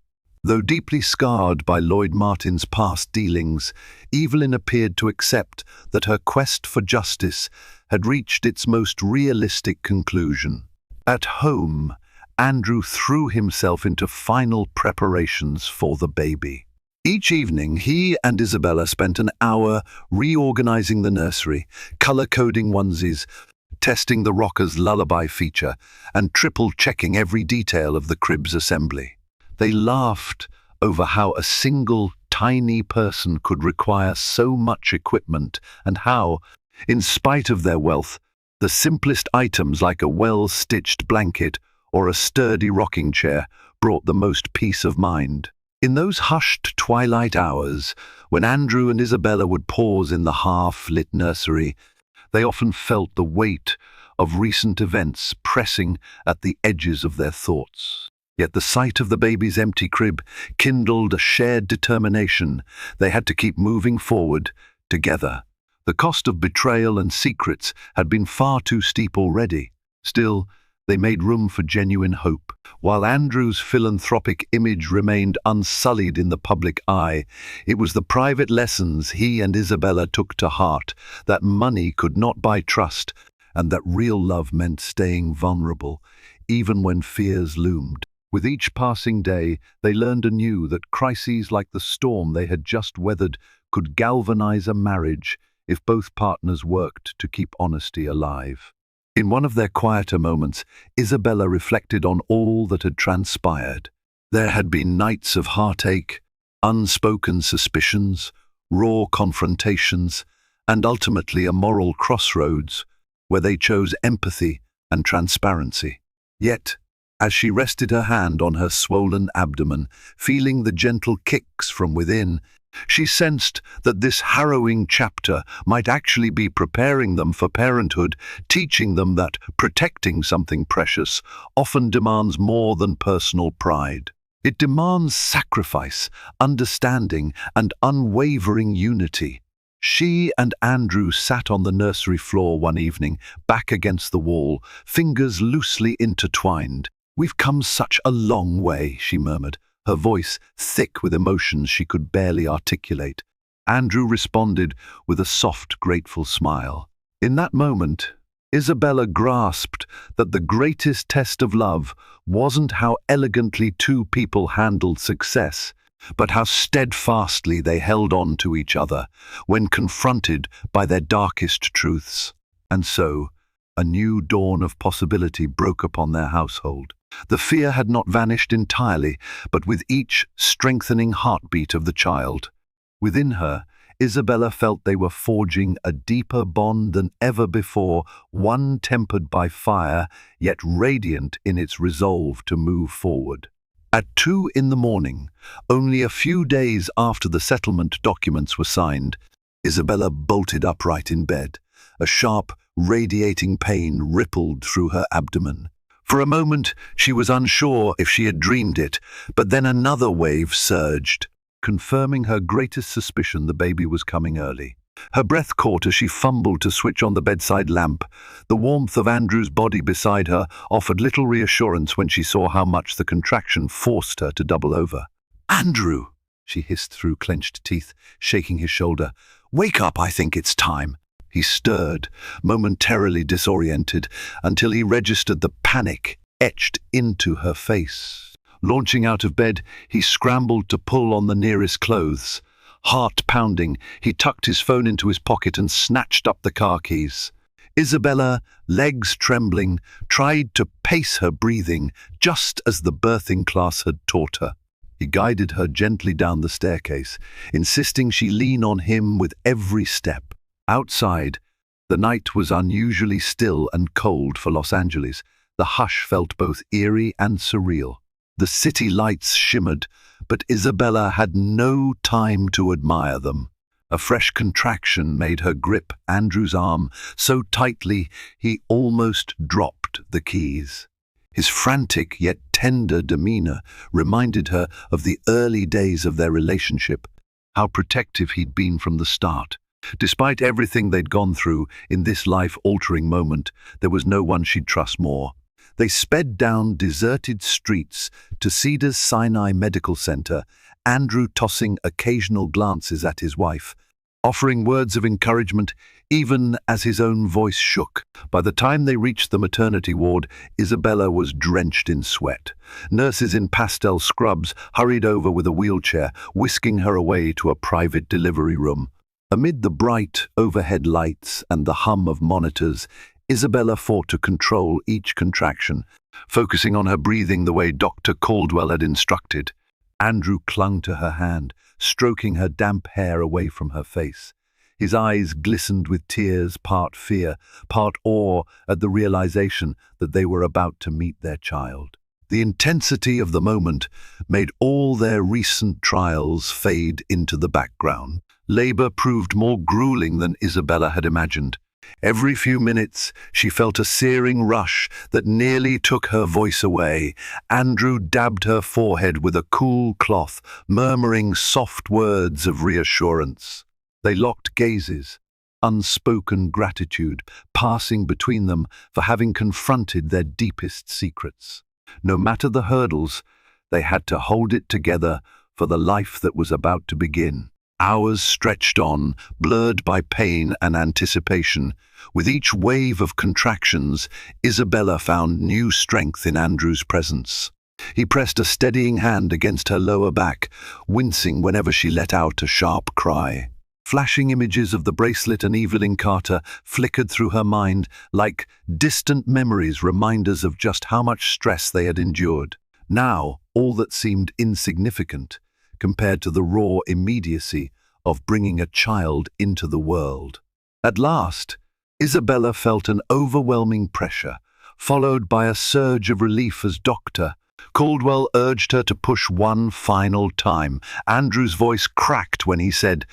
Though deeply scarred by Lloyd Martin's past dealings, Evelyn appeared to accept that her quest for justice had reached its most realistic conclusion. At home, Andrew threw himself into final preparations for the baby. Each evening, he and Isabella spent an hour reorganizing the nursery, color-coding onesies, testing the rocker's lullaby feature, and triple-checking every detail of the crib's assembly. They laughed over how a single, tiny person could require so much equipment and how, in spite of their wealth, the simplest items like a well-stitched blanket or a sturdy rocking chair brought the most peace of mind. In those hushed twilight hours, when Andrew and Isabella would pause in the half-lit nursery, they often felt the weight of recent events pressing at the edges of their thoughts. Yet the sight of the baby's empty crib kindled a shared determination. They had to keep moving forward together. The cost of betrayal and secrets had been far too steep already. Still, they made room for genuine hope. While Andrew's philanthropic image remained unsullied in the public eye, it was the private lessons he and Isabella took to heart, that money could not buy trust, and that real love meant staying vulnerable, even when fears loomed. With each passing day, they learned anew that crises like the storm they had just weathered could galvanize a marriage if both partners worked to keep honesty alive. In one of their quieter moments, Isabella reflected on all that had transpired. There had been nights of heartache, unspoken suspicions, raw confrontations, and ultimately a moral crossroads where they chose empathy and transparency. Yet, as she rested her hand on her swollen abdomen, feeling the gentle kicks from within, she sensed that this harrowing chapter might actually be preparing them for parenthood, teaching them that protecting something precious often demands more than personal pride. It demands sacrifice, understanding, and unwavering unity. She and Andrew sat on the nursery floor one evening, back against the wall, fingers loosely intertwined. "We've come such a long way," she murmured, her voice thick with emotions she could barely articulate. Andrew responded with a soft, grateful smile. In that moment, Isabella grasped that the greatest test of love wasn't how elegantly two people handled success, but how steadfastly they held on to each other when confronted by their darkest truths. And so, a new dawn of possibility broke upon their household. The fear had not vanished entirely, but with each strengthening heartbeat of the child. Within her, Isabella felt they were forging a deeper bond than ever before, one tempered by fire, yet radiant in its resolve to move forward. At 2 in the morning, only a few days after the settlement documents were signed, Isabella bolted upright in bed. A sharp, radiating pain rippled through her abdomen. For a moment, she was unsure if she had dreamed it, but then another wave surged, confirming her greatest suspicion: the baby was coming early. Her breath caught as she fumbled to switch on the bedside lamp. The warmth of Andrew's body beside her offered little reassurance when she saw how much the contraction forced her to double over. "Andrew!" she hissed through clenched teeth, shaking his shoulder. "Wake up, I think it's time." He stirred, momentarily disoriented, until he registered the panic etched into her face. Launching out of bed, he scrambled to pull on the nearest clothes. Heart pounding, he tucked his phone into his pocket and snatched up the car keys. Isabella, legs trembling, tried to pace her breathing, just as the birthing class had taught her. He guided her gently down the staircase, insisting she lean on him with every step. Outside, the night was unusually still and cold for Los Angeles. The hush felt both eerie and surreal. The city lights shimmered, but Isabella had no time to admire them. A fresh contraction made her grip Andrew's arm so tightly he almost dropped the keys. His frantic yet tender demeanor reminded her of the early days of their relationship, how protective he'd been from the start. Despite everything they'd gone through in this life-altering moment, there was no one she'd trust more. They sped down deserted streets to Cedars-Sinai Medical Center, Andrew tossing occasional glances at his wife, offering words of encouragement even as his own voice shook. By the time they reached the maternity ward, Isabella was drenched in sweat. Nurses in pastel scrubs hurried over with a wheelchair, whisking her away to a private delivery room. Amid the bright overhead lights and the hum of monitors, Isabella fought to control each contraction, focusing on her breathing the way Dr. Caldwell had instructed. Andrew clung to her hand, stroking her damp hair away from her face. His eyes glistened with tears, part fear, part awe at the realization that they were about to meet their child. The intensity of the moment made all their recent trials fade into the background. Labor proved more grueling than Isabella had imagined. Every few minutes, she felt a searing rush that nearly took her voice away. Andrew dabbed her forehead with a cool cloth, murmuring soft words of reassurance. They locked gazes, unspoken gratitude passing between them for having confronted their deepest secrets. No matter the hurdles, they had to hold it together for the life that was about to begin. Hours stretched on, blurred by pain and anticipation. With each wave of contractions, Isabella found new strength in Andrew's presence. He pressed a steadying hand against her lower back, wincing whenever she let out a sharp cry. Flashing images of the bracelet and Evelyn Carter flickered through her mind like distant memories, reminders of just how much stress they had endured. Now, all that seemed insignificant compared to the raw immediacy of bringing a child into the world. At last, Isabella felt an overwhelming pressure, followed by a surge of relief as Dr. Caldwell urged her to push one final time. Andrew's voice cracked when he said,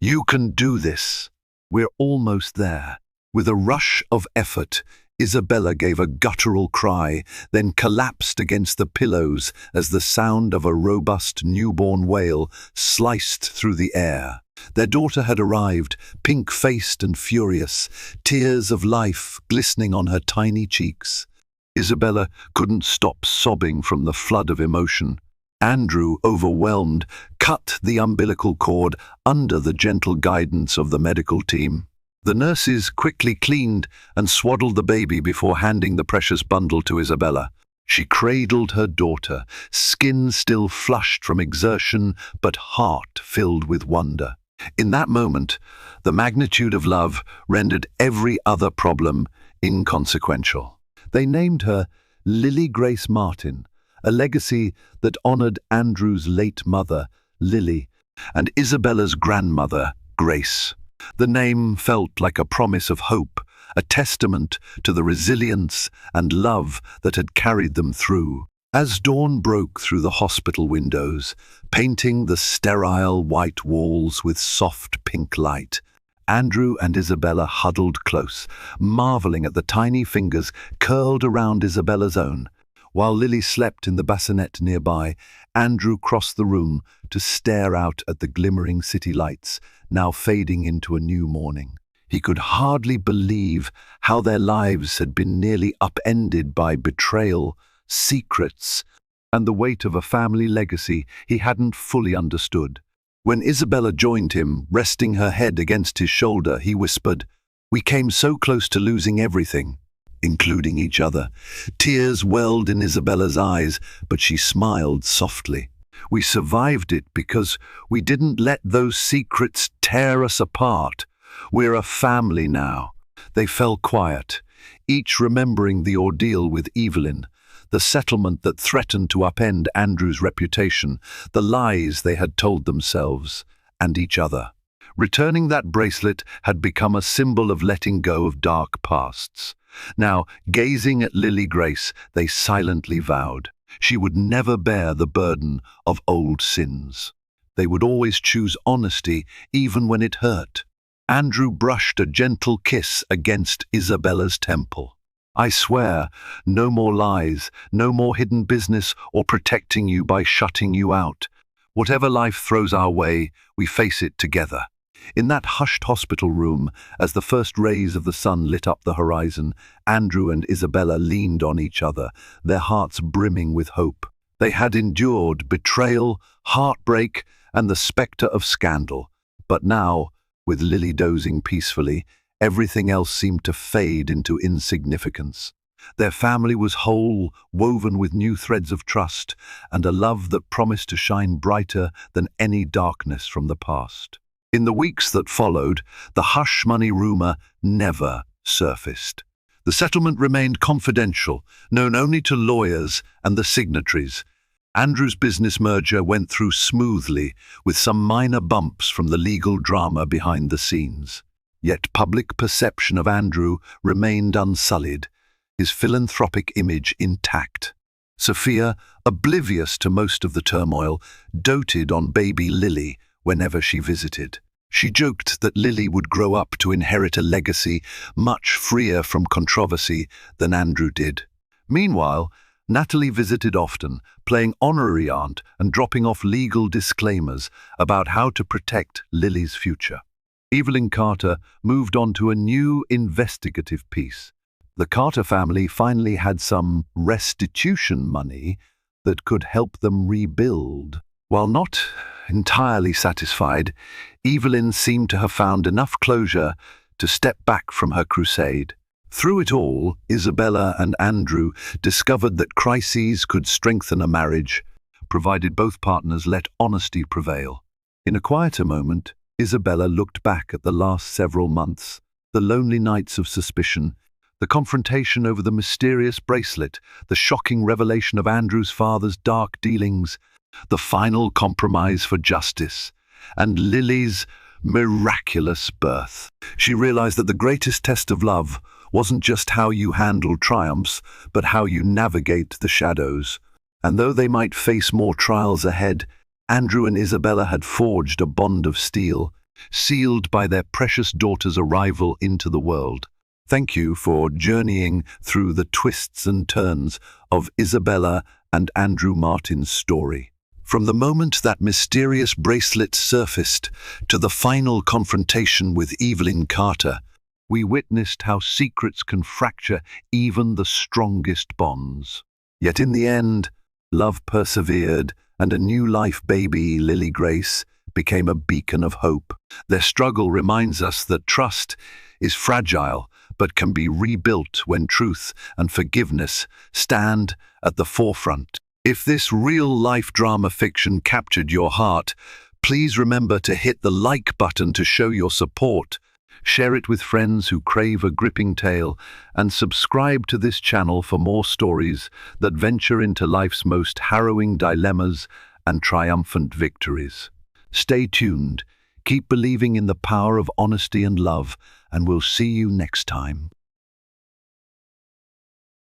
"You can do this. We're almost there." With a rush of effort, Isabella gave a guttural cry, then collapsed against the pillows as the sound of a robust newborn wail sliced through the air. Their daughter had arrived, pink-faced and furious, tears of life glistening on her tiny cheeks. Isabella couldn't stop sobbing from the flood of emotion. Andrew, overwhelmed, cut the umbilical cord under the gentle guidance of the medical team. The nurses quickly cleaned and swaddled the baby before handing the precious bundle to Isabella. She cradled her daughter, skin still flushed from exertion, but heart filled with wonder. In that moment, the magnitude of love rendered every other problem inconsequential. They named her Lily Grace Martin, a legacy that honored Andrew's late mother, Lily, and Isabella's grandmother, Grace. The name felt like a promise of hope, a testament to the resilience and love that had carried them through. As dawn broke through the hospital windows, painting the sterile white walls with soft pink light, Andrew and Isabella huddled close, marveling at the tiny fingers curled around Isabella's own. While Lily slept in the bassinet nearby, Andrew crossed the room to stare out at the glimmering city lights, now fading into a new morning. He could hardly believe how their lives had been nearly upended by betrayal, secrets, and the weight of a family legacy he hadn't fully understood. When Isabella joined him, resting her head against his shoulder, he whispered, "We came so close to losing everything, including each other." Tears welled in Isabella's eyes, but she smiled softly. "We survived it because we didn't let those secrets tear us apart. We're a family now." They fell quiet, each remembering the ordeal with Evelyn, the settlement that threatened to upend Andrew's reputation, the lies they had told themselves and each other. Returning that bracelet had become a symbol of letting go of dark pasts. Now, gazing at Lily Grace, they silently vowed she would never bear the burden of old sins. They would always choose honesty, even when it hurt. Andrew brushed a gentle kiss against Isabella's temple. "I swear, no more lies, no more hidden business or protecting you by shutting you out. Whatever life throws our way, we face it together." In that hushed hospital room, as the first rays of the sun lit up the horizon, Andrew and Isabella leaned on each other, their hearts brimming with hope. They had endured betrayal, heartbreak, and the spectre of scandal. But now, with Lily dozing peacefully, everything else seemed to fade into insignificance. Their family was whole, woven with new threads of trust, and a love that promised to shine brighter than any darkness from the past. In the weeks that followed, the hush money rumor never surfaced. The settlement remained confidential, known only to lawyers and the signatories. Andrew's business merger went through smoothly, with some minor bumps from the legal drama behind the scenes. Yet public perception of Andrew remained unsullied, his philanthropic image intact. Sophia, oblivious to most of the turmoil, doted on baby Lily whenever she visited. She joked that Lily would grow up to inherit a legacy much freer from controversy than Andrew did. Meanwhile, Natalie visited often, playing honorary aunt and dropping off legal disclaimers about how to protect Lily's future. Evelyn Carter moved on to a new investigative piece. The Carter family finally had some restitution money that could help them rebuild. While not entirely satisfied, Evelyn seemed to have found enough closure to step back from her crusade. Through it all, Isabella and Andrew discovered that crises could strengthen a marriage, provided both partners let honesty prevail. In a quieter moment, Isabella looked back at the last several months, the lonely nights of suspicion, the confrontation over the mysterious bracelet, the shocking revelation of Andrew's father's dark dealings, the final compromise for justice, and Lily's miraculous birth. She realized that the greatest test of love wasn't just how you handle triumphs, but how you navigate the shadows. And though they might face more trials ahead, Andrew and Isabella had forged a bond of steel, sealed by their precious daughter's arrival into the world. Thank you for journeying through the twists and turns of Isabella and Andrew Martin's story. From the moment that mysterious bracelet surfaced to the final confrontation with Evelyn Carter, we witnessed how secrets can fracture even the strongest bonds. Yet in the end, love persevered, and a new life baby, Lily Grace, became a beacon of hope. Their struggle reminds us that trust is fragile, but can be rebuilt when truth and forgiveness stand at the forefront. If this real-life drama fiction captured your heart, please remember to hit the like button to show your support. Share it with friends who crave a gripping tale, and subscribe to this channel for more stories that venture into life's most harrowing dilemmas and triumphant victories. Stay tuned, keep believing in the power of honesty and love, and we'll see you next time.